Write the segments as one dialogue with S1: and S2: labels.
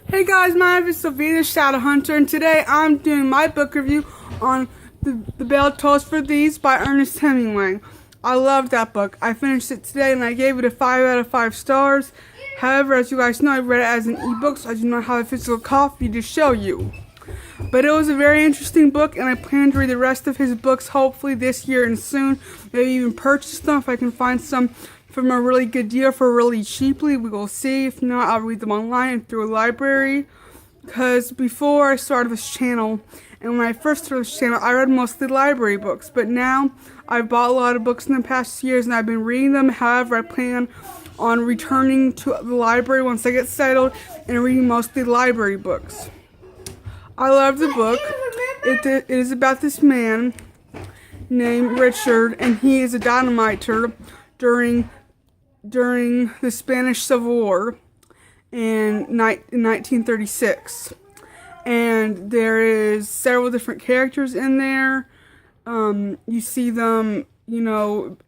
S1: Hey guys, my name is Sophia the Shadow Hunter, and today I'm doing my book review on The Bell Tolls for These by Ernest Hemingway. I love that book. I finished it today and I gave it a 5 out of 5 stars. However, as you guys know, I read it as an ebook, so I do not have a physical copy to show you. But it was a very interesting book, and I plan to read the rest of his books hopefully this year and soon. Maybe even purchase them if I can find some from a really good deal for really cheaply. We will see. If not, I'll read them online and through a library. Because before I started this channel, and when I first started this channel, I read mostly library books. But now, I've bought a lot of books in the past years, and I've been reading them. However, I plan on returning to the library once I get settled and reading mostly library books. I love the book. It is about this man named Richard, and he is a dynamiter during the Spanish Civil War in 1936. And there is several different characters in there. You see them,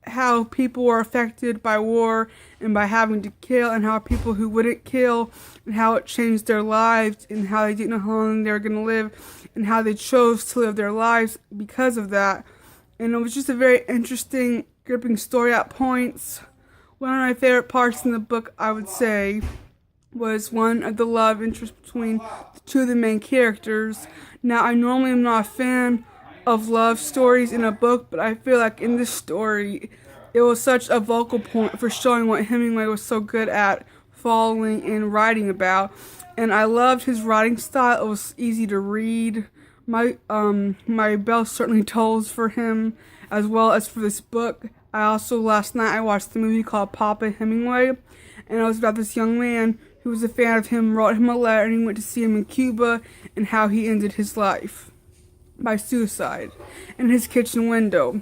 S1: how people were affected by war and by having to kill, and how people who wouldn't kill, and how it changed their lives, and how they didn't know how long they were going to live, and how they chose to live their lives because of that. And it was just a very interesting, gripping story at points. One of my favorite parts in the book, I would say, was one of the love interest between the two of the main characters. Now, I normally am not a fan of love stories in a book, but I feel like in this story, it was such a vocal point for showing what Hemingway was so good at following and writing about. And I loved his writing style. It was easy to read. My bell certainly tolls for him, as well as for this book. Last night I watched the movie called Papa Hemingway, and it was about this young man who was a fan of him, wrote him a letter, and he went to see him in Cuba, and how he ended his life by suicide in his kitchen window.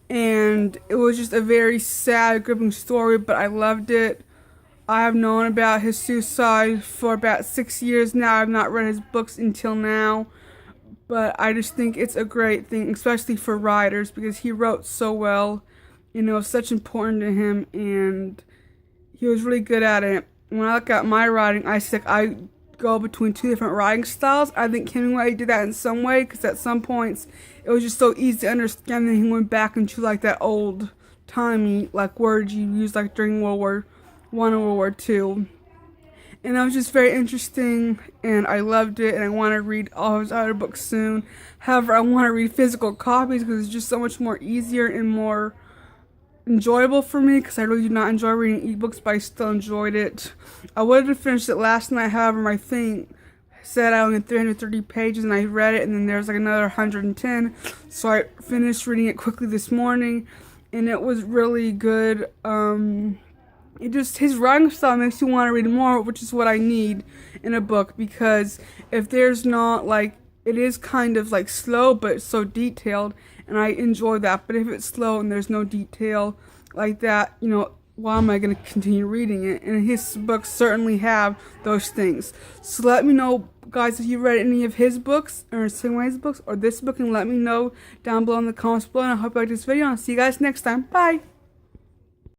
S1: And it was just a very sad, gripping story, but I loved it. I have known about his suicide for about 6 years now. I've not read his books until now, but I just think it's a great thing, especially for writers, because he wrote so well. It was such important to him, and he was really good at it. When I look at my writing, I go between two different writing styles. I think Hemingway did that in some way, because at some points it was just so easy to understand that he went back into like that old timey like words you used like during World War I and World War II. And that was just very interesting, and I loved it, and I want to read all his other books soon. However, I want to read physical copies because it's just so much more easier and more enjoyable for me, because I really do not enjoy reading ebooks, but I still enjoyed it. I would have finished it last night, however, my thing said I only had 330 pages, and I read it, and then there's like another 110, so I finished reading it quickly this morning, and it was really good. His writing style makes you want to read more, which is what I need in a book, because if there's not, it is kind of slow, but it's so detailed, and I enjoy that. But if it's slow and there's no detail like that, why am I going to continue reading it? And his books certainly have those things. So let me know, guys, if you read any of his books, or Hemingway's books, or this book, and let me know down below in the comments below. And I hope you liked this video, and I'll see you guys next time. Bye!